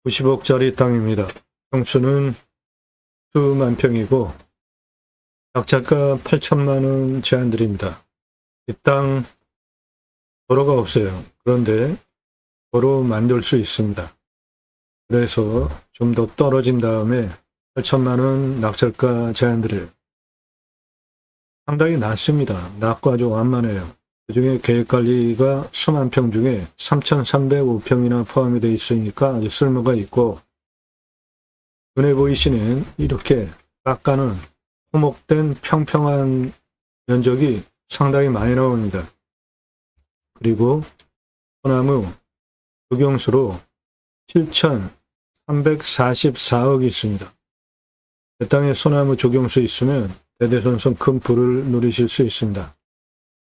90억짜리 땅입니다. 평수는 수만 평이고 낙찰가 8천만원 제한드립니다. 이 땅 도로가 없어요. 그런데 도로 만들 수 있습니다. 그래서 좀 더 떨어진 다음에 8천만원 낙찰가 제한드려요. 상당히 낮습니다. 낮고 아주 완만해요. 그중에 계획관리가 수만 평 중에 3,305평이나 포함이 되어 있으니까 아주 쓸모가 있고, 눈에 보이시는 이렇게 깎아는 토목된 평평한 면적이 상당히 많이 나옵니다. 그리고 소나무 조경수로 7,344억이 있습니다. 그 땅에 소나무 조경수 있으면 대대손손 큰 부를 누리실 수 있습니다.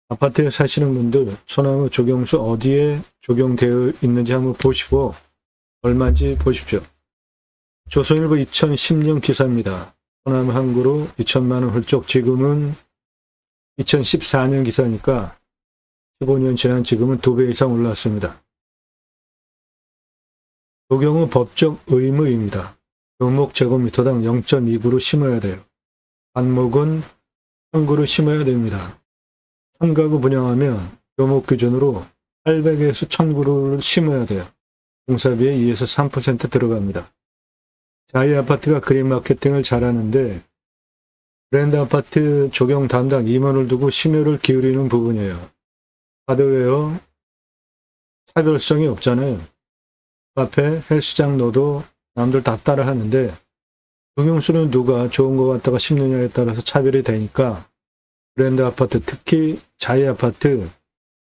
아파트에 사시는 분들 소나무 조경수 어디에 적용되어 있는지 한번 보시고 얼마인지 보십시오. 조선일보 2010년 기사입니다. 소나무 한 그루 2천만원 훌쩍. 지금은 2014년 기사니까 15년 지난 지금은 2배 이상 올랐습니다. 조경은 법적 의무입니다. 묘목 제곱미터당 0.2그루 심어야 돼요. 안목은 한 그루 심어야 됩니다. 1000가구 분양하면 묘목 기준으로 800에서 1000그루를 심어야 돼요. 공사비에 2에서 3% 들어갑니다. 자이 아파트가 그린 마케팅을 잘하는데 브랜드 아파트 조경 담당 임원을 두고 심혈을 기울이는 부분이에요. 하드웨어 차별성이 없잖아요. 카페, 헬스장 넣어도 남들 다 따라 하는데 조경수는 누가 좋은 거 갖다가 심느냐에 따라서 차별이 되니까 브랜드 아파트, 특히 자이 아파트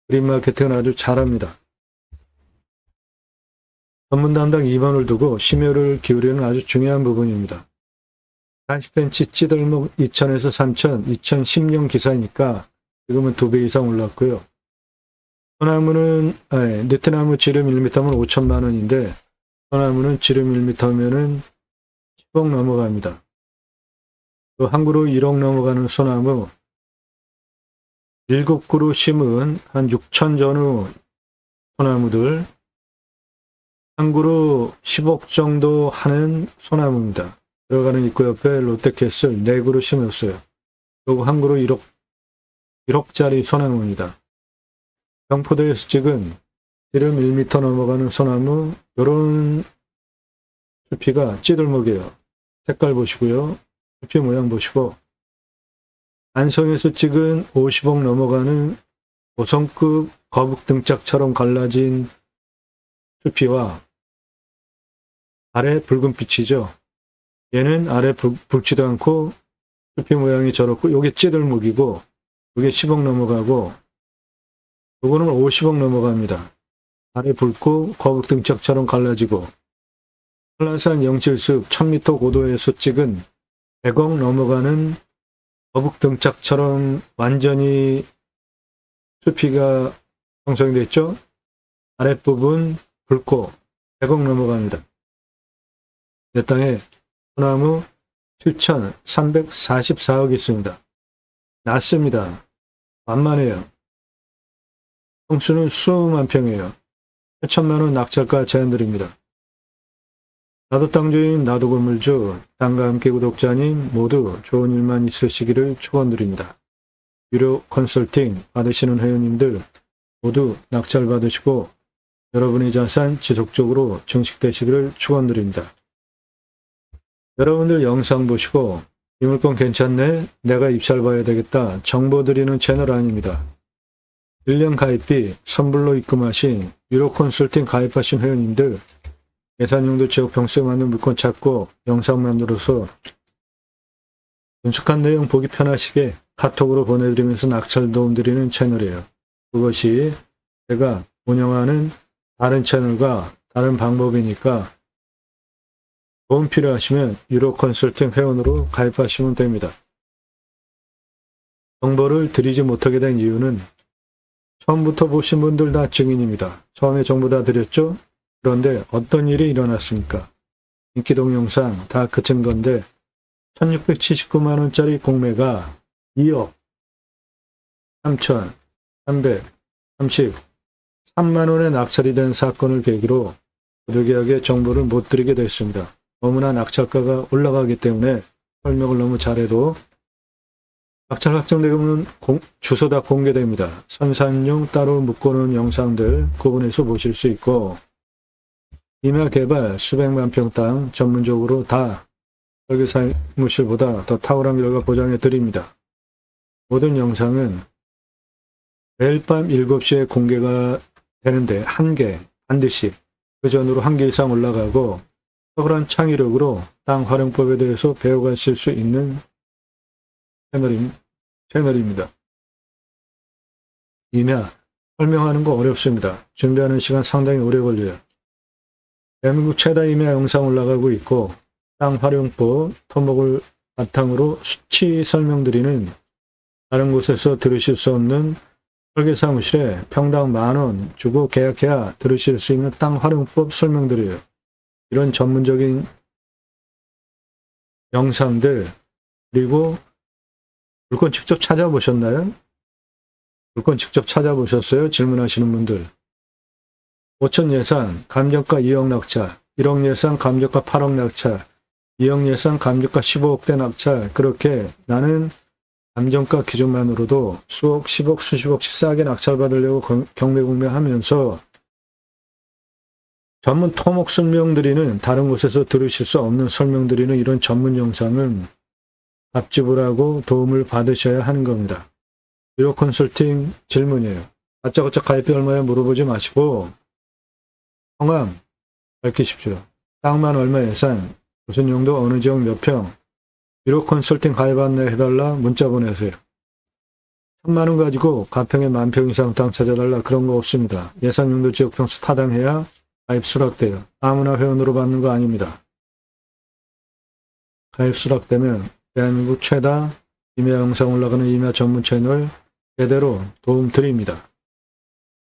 그린 마케팅을 아주 잘합니다. 전문 담당 2번을 두고 심혈을 기울이는 아주 중요한 부분입니다. 40cm 찌들목 2,000에서 3,000, 2010년 기사니까 지금은 2배 이상 올랐고요. 소나무는, 느티나무 지름 1m면 5천만원인데 소나무는 지름 1m면은 10억 넘어갑니다. 또 한 그루 1억 넘어가는 소나무 7그루 심은 한 6천 전후 소나무들 한 그루 10억 정도 하는 소나무입니다. 들어가는 입구 옆에 롯데캐슬 4그루 심었어요. 그리고 한 그루 1억짜리 소나무입니다. 경포대에서 찍은 지름 1m 넘어가는 소나무, 이런 숲이가 찌들목이에요. 색깔 보시고요. 숲이 모양 보시고, 안성에서 찍은 50억 넘어가는 5성급 거북 등짝처럼 갈라진 숲이와 아래 붉은 빛이죠. 얘는 아래 붉지도 않고 숲이 모양이 저렇고, 요게 찌들목이고, 요게 10억 넘어가고, 요거는 50억 넘어갑니다. 아래 붉고 거북 등짝처럼 갈라지고, 한라산 영칠숲 1000m 고도에서 찍은 100억 넘어가는 거북 등짝처럼 완전히 숲이가 형성이 됐죠. 아랫부분 붉고 100억 넘어갑니다. 내 땅에 소나무 7,344억 있습니다. 낮습니다. 완만해요. 평수는 수만 평이에요. 8천만원 낙찰가 제한드립니다. 나도 땅주인, 나도 건물주, 땅과 함께 구독자님 모두 좋은 일만 있으시기를 축원드립니다. 유료 컨설팅 받으시는 회원님들 모두 낙찰 받으시고 여러분의 자산 지속적으로 증식되시기를 축원드립니다. 여러분들 영상 보시고 이 물건 괜찮네? 내가 입찰 봐야 되겠다. 정보 드리는 채널 아닙니다. 1년 가입비 선불로 입금하신 유료 컨설팅 가입하신 회원님들 예산용도 지역 평수에 맞는 물건 찾고 영상 만들어서 분석한 내용 보기 편하시게 카톡으로 보내드리면서 낙찰 도움 드리는 채널이에요. 그것이 제가 운영하는 다른 채널과 다른 방법이니까 도움 필요하시면 유료 컨설팅 회원으로 가입하시면 됩니다. 정보를 드리지 못하게 된 이유는 처음부터 보신 분들 다 증인입니다. 처음에 정보 다 드렸죠? 그런데 어떤 일이 일어났습니까? 인기 동영상 다 그친 건데 1679만원짜리 공매가 2억 3,333만원에 낙찰이 된 사건을 계기로 부득이하게 정보를 못 드리게 됐습니다. 너무나 낙찰가가 올라가기 때문에 설명을 너무 잘해도 낙찰 확정되면 주소 다 공개됩니다. 선산용 따로 묶어놓은 영상들 구분해서 보실 수 있고, 임야 개발 수백만 평 땅 전문적으로 다 설계사무실보다 더 탁월한 결과 보장해 드립니다. 모든 영상은 매일 밤 7시에 공개가 되는데 한 개 반드시 그 전으로 한 개 이상 올라가고, 탁월한 창의력으로 땅 활용법에 대해서 배워가실 수 있는 채널입니다. 임야 설명하는 거 어렵습니다. 준비하는 시간 상당히 오래 걸려요. 대한민국 최다 임야 영상 올라가고 있고, 땅 활용법, 토목을 바탕으로 수치 설명드리는 다른 곳에서 들으실 수 없는 설계사무실에 평당 10,000원 주고 계약해야 들으실 수 있는 땅 활용법 설명드려요. 이런 전문적인 영상들, 그리고 물건 직접 찾아보셨나요? 물건 직접 찾아보셨어요? 질문하시는 분들. 5천 예산, 감정가 2억 낙찰, 1억 예산, 감정가 8억 낙찰, 2억 예산, 감정가 15억대 낙찰. 그렇게 나는 감정가 기준만으로도 수억, 10억, 수십억씩 싸게 낙찰받으려고 경매공매하면서 전문 토목 설명드리는, 다른 곳에서 들으실 수 없는 설명드리는 이런 전문 영상은 값지불하고 도움을 받으셔야 하는 겁니다. 유료 컨설팅 질문이에요. 다짜고짜 가입비 얼마에 물어보지 마시고 성함 밝히십시오. 땅만 얼마 예산, 무슨 용도, 어느 지역 몇 평, 유료 컨설팅 가입 안내 해달라 문자 보내세요. 1,000만 원 가지고 가평에 10,000평 이상 땅 찾아달라, 그런 거 없습니다. 예산 용도 지역 평수 타당해야 가입 수락돼요. 아무나 회원으로 받는 거 아닙니다. 가입 수락되면 대한민국 최다 임야 영상 올라가는 임야 전문 채널 제대로 도움 드립니다.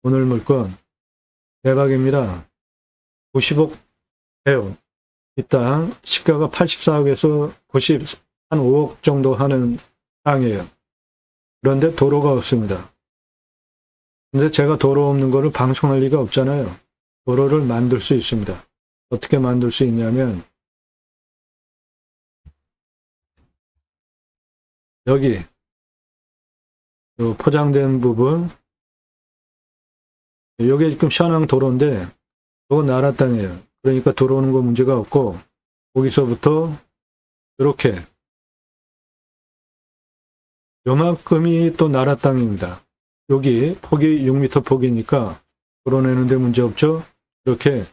오늘 물건 대박입니다. 90억 해요. 이 땅 시가가 84억에서 95억 정도 하는 땅이에요. 그런데 도로가 없습니다. 근데 제가 도로 없는 거를 방송할 리가 없잖아요. 도로를 만들 수 있습니다. 어떻게 만들 수 있냐면, 여기 요 포장된 부분, 요게 지금 현황 도로인데 이거 나라 땅이에요. 그러니까 들어오는 거 문제가 없고, 거기서부터 이렇게 요만큼이 또 나라 땅입니다. 여기 폭이 6m 폭이니까 도로내는데 문제 없죠. 이렇게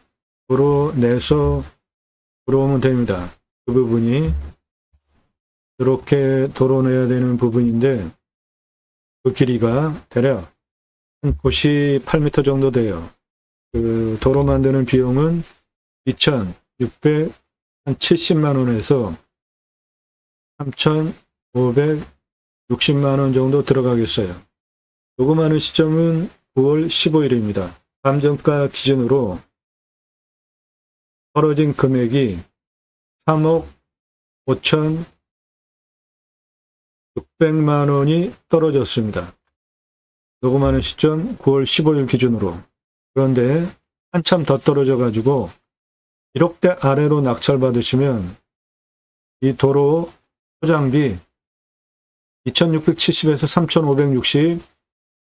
도로내서 들어오면 됩니다. 그 부분이 이렇게 도로내야 되는 부분인데, 그 길이가 대략 한 98m 정도 돼요. 그 도로 만드는 비용은 2,670만 원에서 3,560만 원 정도 들어가겠어요. 녹음하는 시점은 9월 15일입니다. 감정가 기준으로 떨어진 금액이 3억 5,600만 원이 떨어졌습니다. 녹음하는 시점 9월 15일 기준으로. 그런데 한참 더 떨어져 가지고 1억대 아래로 낙찰받으시면 이 도로 포장비 2,670에서 3,560,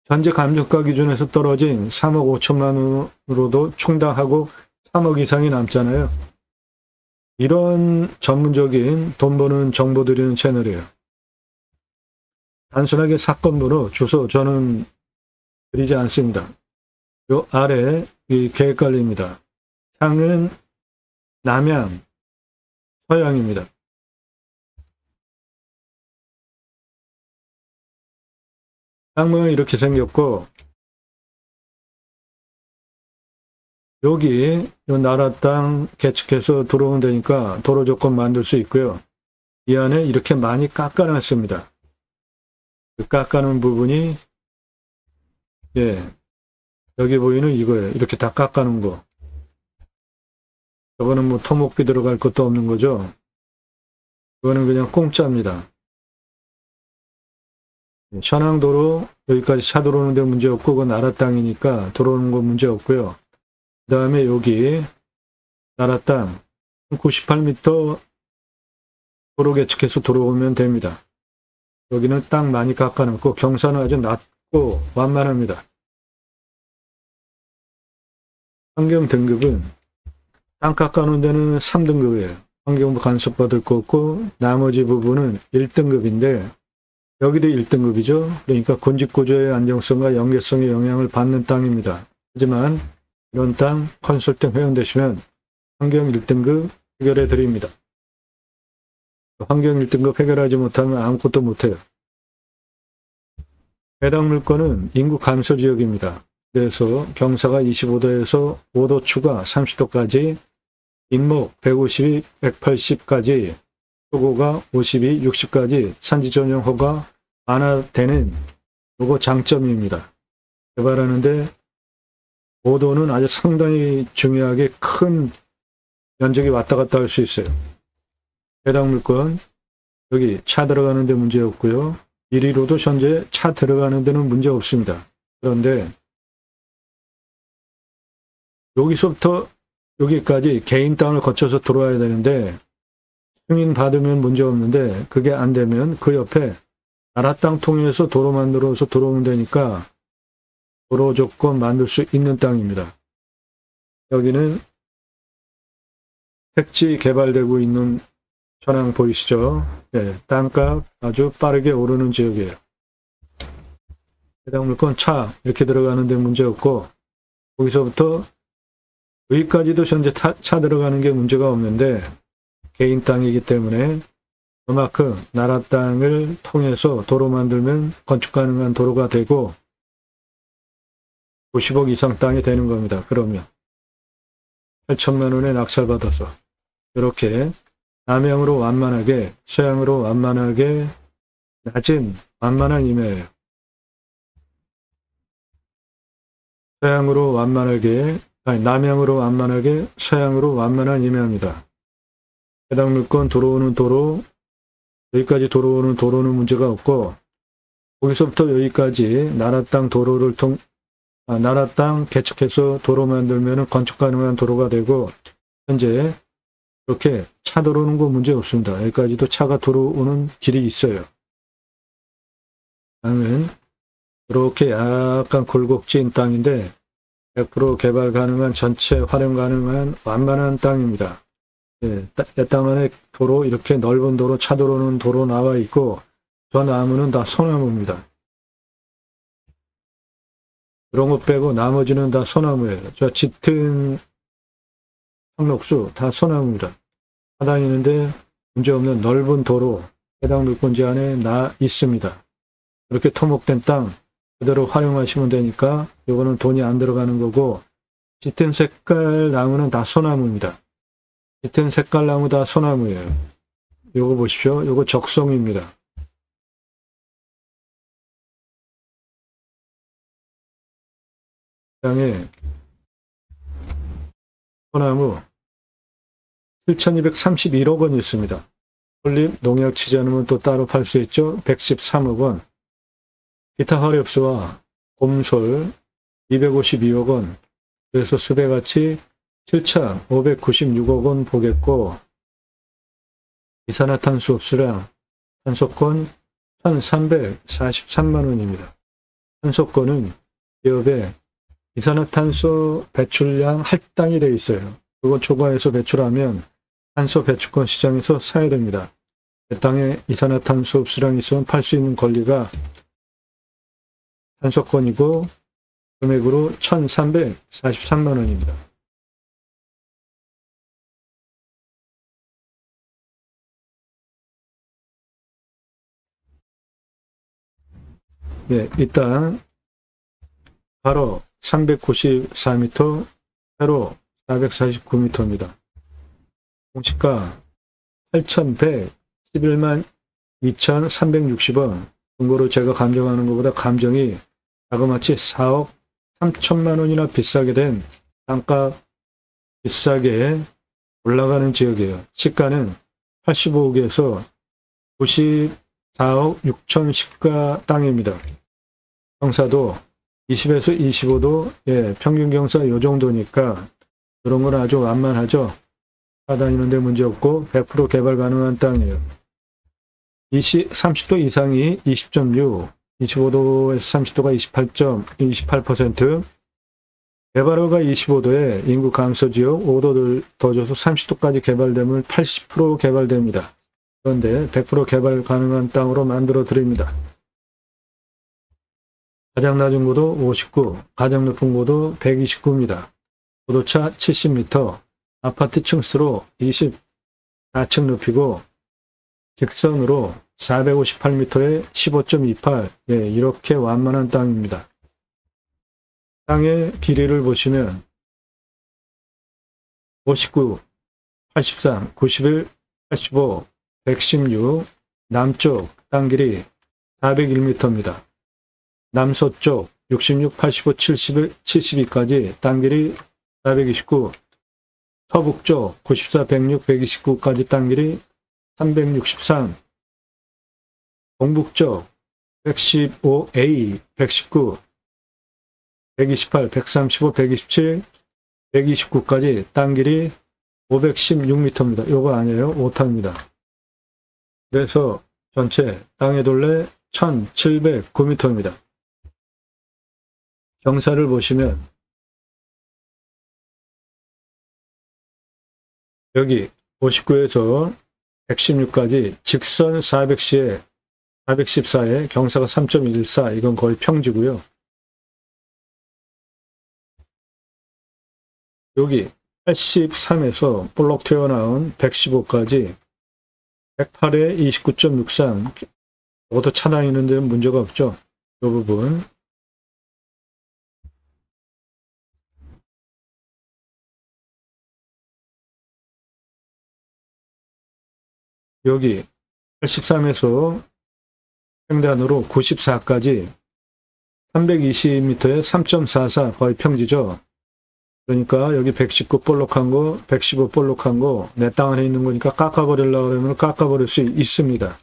현재 감정가 기준에서 떨어진 3억 5천만 원으로도 충당하고 3억 이상이 남잖아요. 이런 전문적인 돈 버는 정보 드리는 채널이에요. 단순하게 사건 번호, 주소 저는 드리지 않습니다. 요 아래 이 계획관리입니다. 향은 남양, 서양입니다. 땅 모양이 이렇게 생겼고, 여기 요 나라 땅 개측해서 들어오면 되니까 도로 조건 만들 수 있고요. 이 안에 이렇게 많이 깎아놨습니다. 그 깎아놓은 부분이, 여기 보이는 이거예요. 이렇게 다 깎아놓은 거. 저거는 뭐 토목비 들어갈 것도 없는 거죠. 이거는 그냥 공짜입니다. 현황도로 여기까지 차 들어오는 데 문제 없고, 그건 나라 땅이니까 들어오는 거 문제 없고요. 그 다음에 여기 나라 땅 98m 도로 계측해서 들어오면 됩니다. 여기는 땅 많이 깎아놓고 경사는 아주 낮고 완만합니다. 환경 등급은 땅 깎아놓은 데는 3등급이에요. 환경부 간섭받을 거 없고 나머지 부분은 1등급인데 여기도 1등급이죠. 그러니까 군집구조의 안정성과 연계성에 영향을 받는 땅입니다. 하지만 이런 땅 컨설팅 회원되시면 환경 1등급 해결해 드립니다. 환경 1등급 해결하지 못하면 아무것도 못해요. 해당 물건은 인구 감소 지역입니다. 그래서 경사가 25도에서 5도 추가 30도까지, 인목 150이 180까지, 초고가 52, 60까지 산지 전용 허가 완화되는 요거 장점입니다. 개발하는데 5도는 아주 상당히 중요하게 큰 면적이 왔다 갔다 할 수 있어요. 해당 물건 여기 차 들어가는 데 문제 없고요. 1위로도 현재 차 들어가는 데는 문제 없습니다. 그런데 여기서부터 여기까지 개인 땅을 거쳐서 들어와야 되는데 승인 받으면 문제 없는데 그게 안 되면 그 옆에 나라 땅 통해서 도로 만들어서 들어오면 되니까 도로 조건 만들 수 있는 땅입니다. 여기는 택지 개발되고 있는 현황 보이시죠? 네, 땅값 아주 빠르게 오르는 지역이에요. 해당 물건 차 이렇게 들어가는 데 문제 없고 거기서부터 여기까지도 현재 차 들어가는 게 문제가 없는데 개인 땅이기 때문에 그만큼 나라 땅을 통해서 도로 만들면 건축 가능한 도로가 되고 50억 이상 땅이 되는 겁니다. 그러면 8천만 원에 낙찰받아서 이렇게 남향으로 완만하게, 서향으로 완만하게 낮은 완만한 임야예요. 서향으로 완만하게, 남향으로 완만하게, 서향으로 완만한 임야입니다. 해당 물건 들어오는 도로, 여기까지 들어오는 도로는 문제가 없고 거기서부터 여기까지 나라 땅 도로를 나라 땅 개척해서 도로 만들면 건축 가능한 도로가 되고 현재 이렇게 차 들어오는 거 문제 없습니다. 여기까지도 차가 들어오는 길이 있어요. 땅은 이렇게 약간 굴곡진 땅인데 100% 개발 가능한 전체 활용 가능한 완만한 땅입니다. 네, 땅 안에 도로 이렇게 넓은 도로 차 들어오는 도로 나와 있고 저 나무는 다 소나무입니다. 이런 거 빼고 나머지는 다 소나무예요. 저 짙은 상록수 다 소나무입니다. 다니는데 문제없는 넓은 도로 해당 물건지 안에 나 있습니다. 이렇게 토목된 땅 그대로 활용하시면 되니까 이거는 돈이 안 들어가는 거고 짙은 색깔 나무는 다 소나무입니다. 짙은 색깔 나무 다 소나무예요. 요거 보십시오. 요거 적송입니다. 땅에 소나무 7,231억 원이 있습니다. 설립 농약 치지 않으면 또 따로 팔 수 있죠. 113억 원. 기타 화렵수와 곰솔 252억 원. 그래서 수배가치 7,596억 원 보겠고 이산화탄소 흡수량 탄소권 1,343만 원입니다. 탄소권은 기업의 이산화탄소 배출량 할당이 되어 있어요. 그거 초과해서 배출하면 탄소 배출권 시장에서 사야 됩니다. 그 땅에 이산화탄소 흡수량이 있으면 팔 수 있는 권리가 탄소권이고 금액으로 1,343만 원입니다. 네, 이 땅 바로 394m, 세로 449m입니다. 공시가 8,111만 2,360원. 중고로 제가 감정하는 것보다 감정이 자그마치 4억 3천만 원이나 비싸게 된 땅값 비싸게 올라가는 지역이에요. 시가는 85억에서 94억 6천 시가 땅입니다. 경사도 20에서 25도, 예, 평균 경사 요 정도니까 그런 건 아주 완만하죠. 다니는 데 문제없고 100% 개발 가능한 땅이에요. 30도 이상이 20.6, 25도에서 30도가 28%, 개발허가 25도에 인구 감소 지역 5도 더 줘서 30도까지 개발되면 80% 개발됩니다. 그런데 100% 개발 가능한 땅으로 만들어 드립니다. 가장 낮은 고도 59, 가장 높은 고도 129입니다. 고도차 70m, 아파트 층수로 24층 높이고 직선으로 458m에 15.28, 예, 이렇게 완만한 땅입니다. 땅의 길이를 보시면 59, 83, 91, 85, 116, 남쪽 땅 길이 401m입니다. 남서쪽 66, 85, 71, 72까지 땅 길이 429, 서북쪽 94, 106, 129까지 땅 길이 363, 동북쪽 115A, 119, 128, 135, 127, 129까지 땅 길이 516m입니다. 요거 아니에요. 오타입니다. 그래서 전체 땅의 둘레 1709m입니다. 경사를 보시면 여기 59에서 116까지 직선 414에 경사가 3.14, 이건 거의 평지고요. 여기 83에서 볼록 튀어나온 115까지 108에 29.63, 이것도 차다니는 데는 문제가 없죠. 이 부분. 여기 83에서 횡단으로 94까지 320m에 3.44, 거의 평지죠. 그러니까 여기 119 볼록한 거, 115 볼록한 거, 내 땅 안에 있는 거니까 깎아버리려고 하면 깎아버릴 수 있습니다.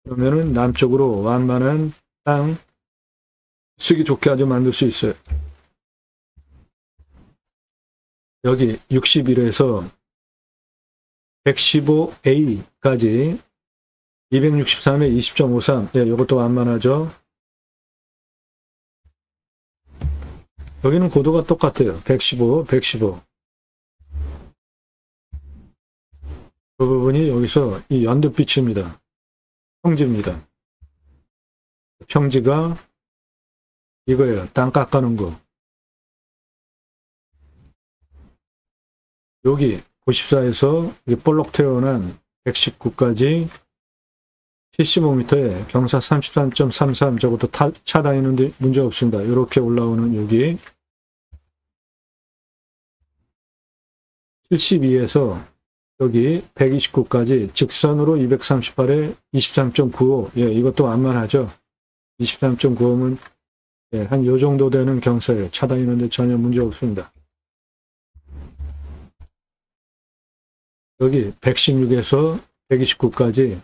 그러면은 남쪽으로 완만한 땅, 쓰기 좋게 아주 만들 수 있어요. 여기 61에서 115A까지 263에 20.53, 예, 이것도 완만하죠. 여기는 고도가 똑같아요. 115, 115. 그 부분이 여기서 이 연두빛입니다. 평지입니다. 평지가 이거예요. 땅 깎아놓은 거. 여기 94에서 볼록 태어난 119까지 75m에 경사 33.33, 저것도 차 다니는데 문제 없습니다. 이렇게 올라오는 여기 72에서 여기 129까지 직선으로 238에 23.95, 예, 이것도 완만하죠. 23.95면 예, 한 요 정도 되는 경사예요. 차 다니는데 전혀 문제 없습니다. 여기 116에서 129까지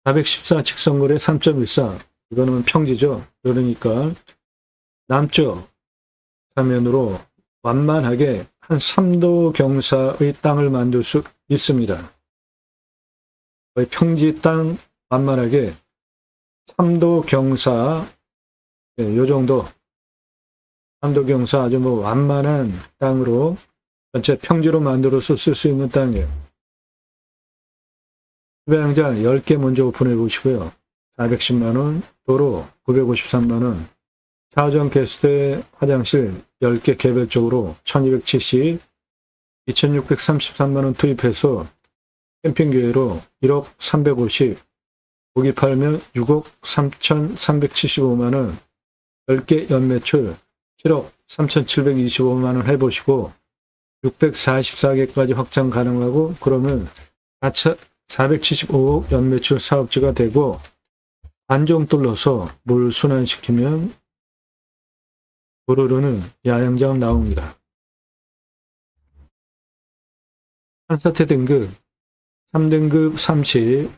414 직선거리 3.14, 이거는 평지죠. 그러니까 남쪽 사면으로 완만하게 한 3도 경사의 땅을 만들 수 있습니다. 거의 평지 땅 완만하게 3도 경사, 네, 요 정도 3도 경사 아주 뭐 완만한 땅으로 전체 평지로 만들어서 쓸 수 있는 땅이에요. 주차장장 10개 먼저 오픈해 보시고요. 410만원, 도로 953만원, 차전 게스트 화장실 10개 개별적으로 1270, 2633만원 투입해서 캠핑기회로 1억 350, 고기 팔면 6억 3375만원, 10개 연매출 7억 3725만원 해보시고 644개까지 확장 가능하고, 그러면 475억 연매출 사업지가 되고 안정 뚫어서 물 순환시키면 부르르는 야영장 나옵니다. 한사태 등급 3등급 30,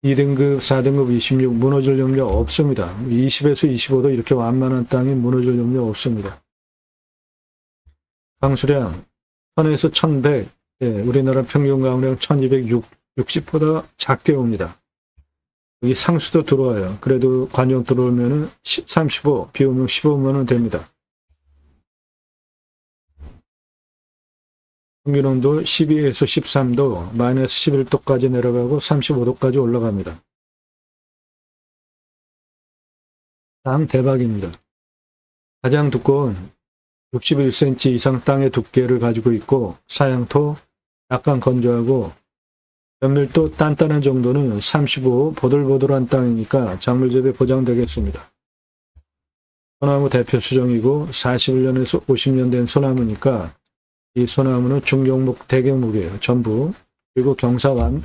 2등급 4등급 26, 무너질 염려 없습니다. 20에서 25도 이렇게 완만한 땅이 무너질 염려 없습니다. 강수량 1000에서 1100, 예, 우리나라 평균 가물량 1260보다 작게 옵니다. 여기 상수도 들어와요. 그래도 관용 들어오면은 35, 비 오면 15만원 됩니다. 평균 온도 12에서 13도, 마이너스 11도까지 내려가고 35도까지 올라갑니다. 땅 대박입니다. 가장 두꺼운 61cm 이상 땅의 두께를 가지고 있고 사양토 약간 건조하고 연밀도 단단한 정도는 35 보들보들한 땅이니까 작물재배 보장되겠습니다. 소나무 대표 수종이고 41년에서 50년 된 소나무니까 이 소나무는 중경목 대경목이에요. 전부. 그리고 경사완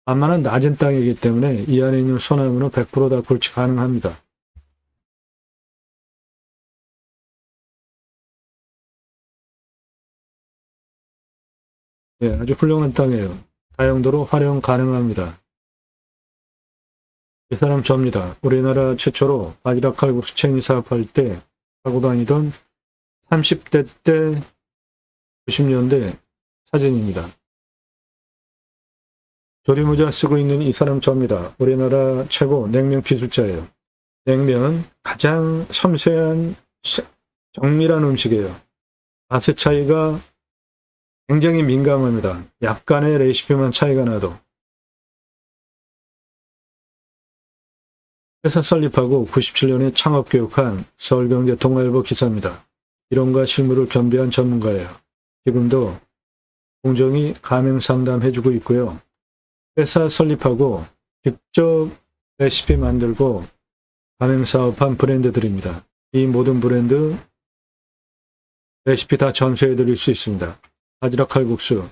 완만한 낮은 땅이기 때문에 이 안에 있는 소나무는 100% 다 골치 가능합니다. 예, 아주 훌륭한 땅이에요. 다용도로 활용 가능합니다. 이 사람 접니다. 우리나라 최초로 바지락 칼국수 체인 사업할 때 하고 다니던 30대 때 90년대 사진입니다. 조리모자 쓰고 있는 이 사람 접니다. 우리나라 최고 냉면 기술자예요. 냉면 가장 섬세한 정밀한 음식이에요. 맛의 차이가 굉장히 민감합니다. 약간의 레시피만 차이가 나도. 회사 설립하고 97년에 창업교육한 서울경제 동아일보 기사입니다. 이론과 실무를 겸비한 전문가예요. 지금도 공정히 가맹상담해주고 있고요. 회사 설립하고 직접 레시피 만들고 가맹사업한 브랜드들입니다. 이 모든 브랜드 레시피 다 전수해드릴 수 있습니다. 바지락 칼국수,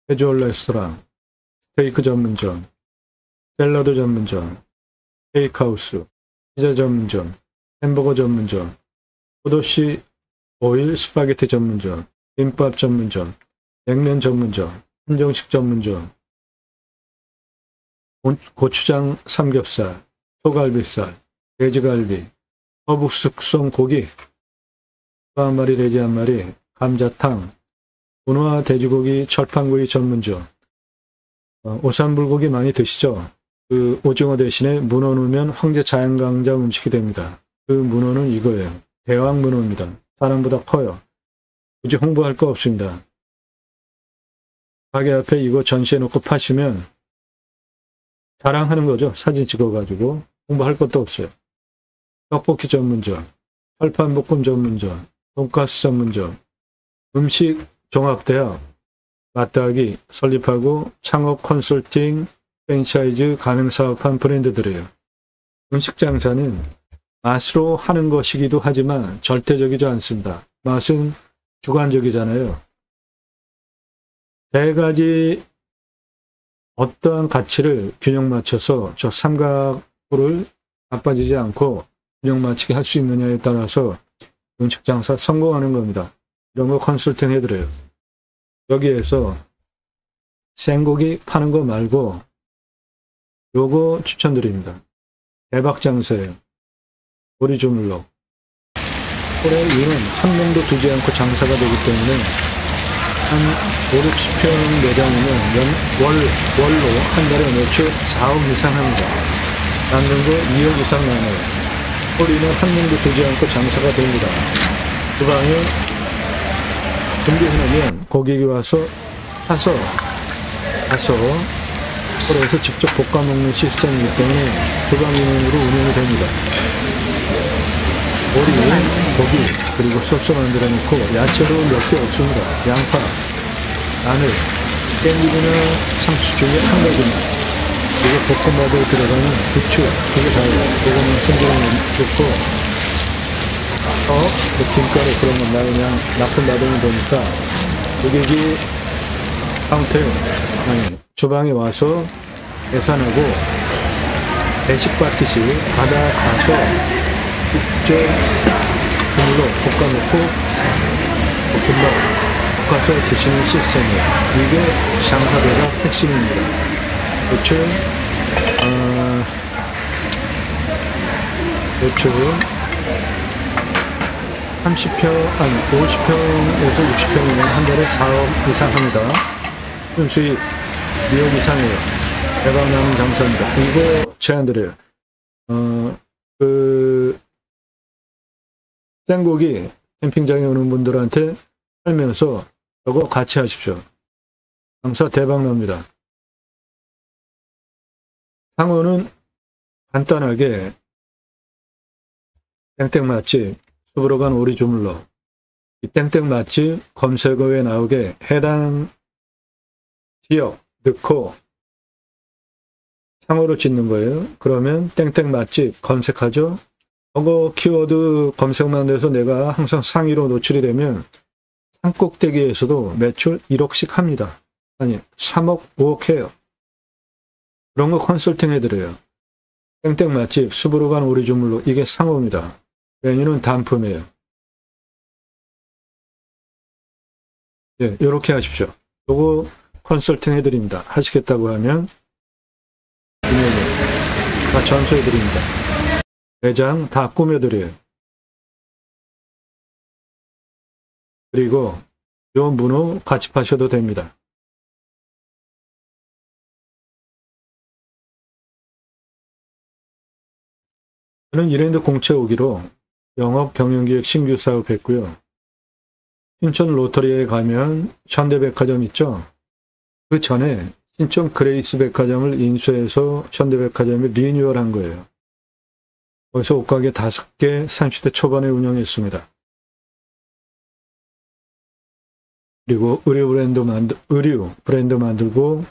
캐주얼 레스토랑, 스테이크 전문점, 샐러드 전문점, 테이크하우스, 피자 전문점, 햄버거 전문점, 포도씨 오일 스파게티 전문점, 김밥 전문점, 냉면 전문점, 한정식 전문점, 고추장 삼겹살, 소갈비살, 돼지갈비, 어묵 숙성 고기, 한 마리, 돼지 한 마리, 감자탕, 문어와 돼지고기, 철판구이 전문점. 오삼불고기 많이 드시죠? 그 오징어 대신에 문어 넣으면 황제 자연강장 음식이 됩니다. 그 문어는 이거예요. 대왕 문어입니다. 사람보다 커요. 굳이 홍보할 거 없습니다. 가게 앞에 이거 전시해놓고 파시면 자랑하는 거죠. 사진 찍어가지고 홍보할 것도 없어요. 떡볶이 전문점, 철판볶음 전문점, 돈가스 전문점, 음식 종합대학, 맞닥이 설립하고 창업 컨설팅, 프랜차이즈 가맹사업한 브랜드들이에요. 음식 장사는 맛으로 하는 것이기도 하지만 절대적이지 않습니다. 맛은 주관적이잖아요. 세 가지 어떠한 가치를 균형 맞춰서 저 삼각구를 나빠지지 않고 균형 맞추게 할 수 있느냐에 따라서 음식 장사 성공하는 겁니다. 이런 거 컨설팅 해드려요. 여기에서 생고기 파는 거 말고 요거 추천드립니다. 대박 장사예요. 우리 주물럭. 올해 이는 한 명도 두지 않고 장사가 되기 때문에 한 5, 60평 매장이면 월로 한 달에 매출 4억 이상 합니다. 남는 거 2억 이상 나눠요. 소리는 한 명도 두지 않고 장사가 됩니다. 주방에 준비해놓으면 고객이 와서 사서 홀에서 직접 볶아 먹는 시스템이기 때문에 주방 인원으로 운영이 됩니다. 오리, 고기, 그리고 소스 만들어 놓고 야채로 몇 개 없습니다. 양파, 마늘, 깻잎이나 상추 중에 한 가지입니다. 그리고 볶음밥에 들어가는 부추, 그게 다예요. 이거는 손질해 놓고 김가루 그런 건 나 그냥 나쁜 마당이 보니까 고객이 주방에 와서 계산하고 배식 받듯이 받아가서 직접 그물로 볶아놓고 볶음밥 볶아서 드시는 시스템이에요. 이게 장사대가 핵심입니다. 고추 30평, 50평에서 60평이면 한 달에 4억 이상 합니다. 순수익 미역 이상이에요. 대박 나는 장사입니다. 이거 제안드려요. 생고기 캠핑장에 오는 분들한테 살면서 저거 같이 하십시오. 장사 대박 납니다. 상어는 간단하게 땡땡 맛집, 숲으로 간 오리 주물러. 이 땡땡 맛집 검색어에 나오게 해당 지역 넣고 상어로 짓는 거예요. 그러면 땡땡 맛집 검색하죠. 저거 키워드 검색만 돼서 내가 항상 상위로 노출이 되면 산꼭대기에서도 매출 1억씩 합니다. 아니 3억, 5억 해요. 그런 거 컨설팅 해드려요. 땡땡 맛집, 숲으로 간 오리 주물러. 이게 상어입니다. 메뉴는 단품이에요. 예, 이렇게 하십시오. 요거 컨설팅 해드립니다. 하시겠다고 하면 다 전수해드립니다. 매장 다 꾸며드려요. 그리고 요 문어 같이 파셔도 됩니다. 저는 이랜드 공채 오기로 영업 경영기획 신규 사업 했고요. 신촌 로터리에 가면 현대백화점 있죠? 그 전에 신촌 그레이스 백화점을 인수해서 현대백화점이 리뉴얼한 거예요. 거기서 옷가게 5개 30대 초반에 운영했습니다. 그리고 의류 브랜드 만들고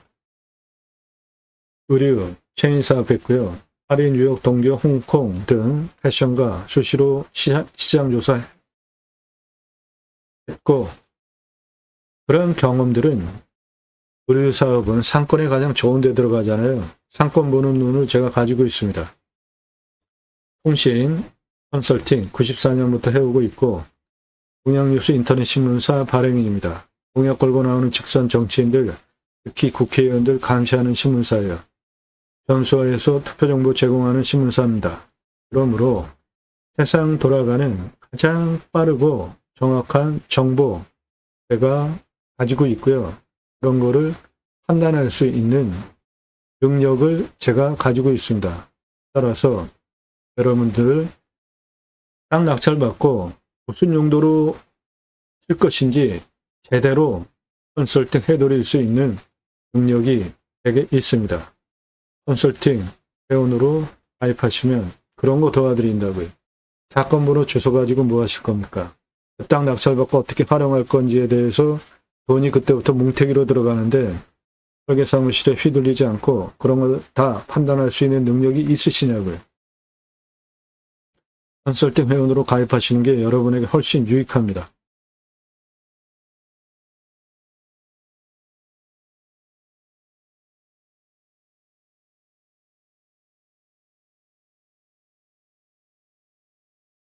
의류 체인 사업했고요. 파리, 뉴욕, 동교, 홍콩 등 패션과 수시로 시장 조사했고 그런 경험들은 의류 사업은 상권에 가장 좋은 데 들어가잖아요. 상권 보는 눈을 제가 가지고 있습니다. 통신, 컨설팅 94년부터 해오고 있고 공약뉴스 인터넷 신문사 발행인입니다. 공약 걸고 나오는 직선 정치인들, 특히 국회의원들 감시하는 신문사예요. 전수화해서 투표정보 제공하는 신문사입니다. 그러므로 세상 돌아가는 가장 빠르고 정확한 정보 제가 가지고 있고요. 그런 거를 판단할 수 있는 능력을 제가 가지고 있습니다. 따라서 여러분들 땅 낙찰받고 무슨 용도로 쓸 것인지 제대로 컨설팅 해드릴 수 있는 능력이 제게 있습니다. 컨설팅 회원으로 가입하시면 그런 거 도와드린다고요. 사건번호 주소 가지고 뭐 하실 겁니까? 땅 낙찰받고 어떻게 활용할 건지에 대해서 돈이 그때부터 뭉태기로 들어가는데 설계사무실에 휘둘리지 않고 그런 거 다 판단할 수 있는 능력이 있으시냐고요. 컨설팅 회원으로 가입하시는 게 여러분에게 훨씬 유익합니다.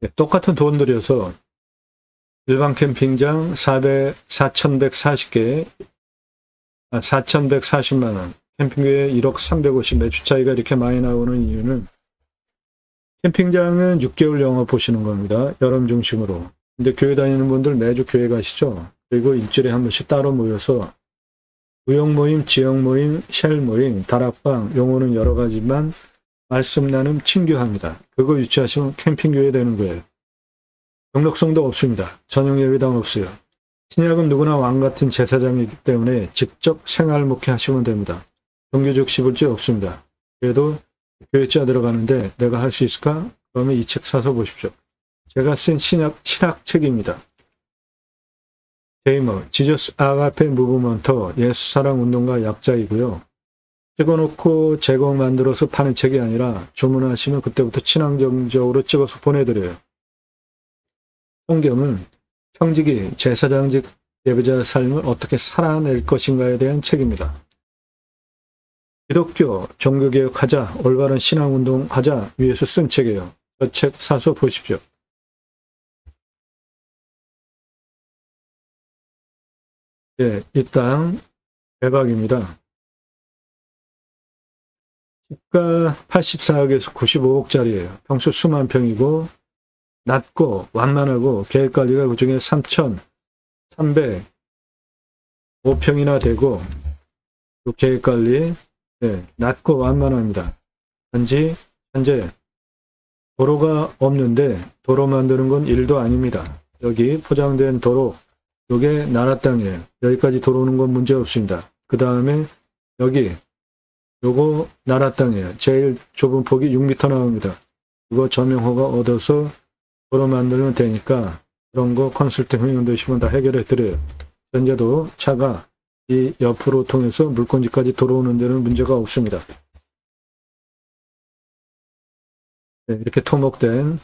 네, 똑같은 돈 들여서 일반 캠핑장 4,140개, 4,140만 원, 캠핑교에 1억 350 매출 차이가 이렇게 많이 나오는 이유는 캠핑장은 6개월 영업 보시는 겁니다. 여름 중심으로. 근데 교회 다니는 분들 매주 교회 가시죠. 그리고 일주일에 한 번씩 따로 모여서 무역 모임, 지역 모임, 쉘 모임, 다락방, 용어는 여러 가지만 말씀 나눔 친교합니다. 그거 유치하시면 캠핑교회 되는 거예요. 등록성도 없습니다. 전용 예배당 없어요. 신약은 누구나 왕 같은 제사장이기 때문에 직접 생활 목회하시면 됩니다. 종교적 시불죄 없습니다. 그래도 교회자 들어가는데 내가 할 수 있을까? 그러면 이 책 사서 보십시오. 제가 쓴 신학책입니다. 제이머, 지저스 아가페 무브먼터, 예수 사랑 운동가 약자이고요. 찍어놓고 제공 만들어서 파는 책이 아니라 주문하시면 그때부터 친환경적으로 찍어서 보내드려요. 성경은 청지기, 제사장직 예배자의 삶을 어떻게 살아낼 것인가에 대한 책입니다. 기독교 종교개혁하자, 올바른 신앙운동하자 위해서 쓴 책이에요. 저 책 사서 보십시오. 네, 이 땅 대박입니다. 집가 84억에서 95억짜리예요. 평수 수만 평이고 낮고 완만하고 계획관리가 그중에 3,305평이나 되고 계획관리 낮고 완만합니다. 단지 현재 도로가 없는데 도로 만드는 건 일도 아닙니다. 여기 포장된 도로, 요게 나라 땅이에요. 여기까지 들어오는 건 문제 없습니다. 그 다음에 여기 요거 나라 땅이에요. 제일 좁은 폭이 6m 나옵니다. 이거 점용허가 얻어서 도로 만들면 되니까 그런 거 컨설팅 회원되시면 다 해결해 드려요. 현재도 차가 이 옆으로 통해서 물건지까지 들어오는 데는 문제가 없습니다. 이렇게 토목된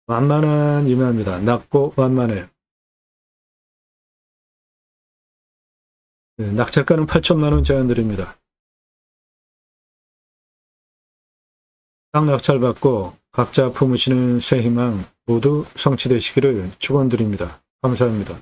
완만한 임야입니다. 낮고 완만해요. 낙찰가는 8천만 원 제한드립니다. 땅 낙찰받고 각자 품으시는 새 희망 모두 성취되시기를 축원드립니다. 감사합니다.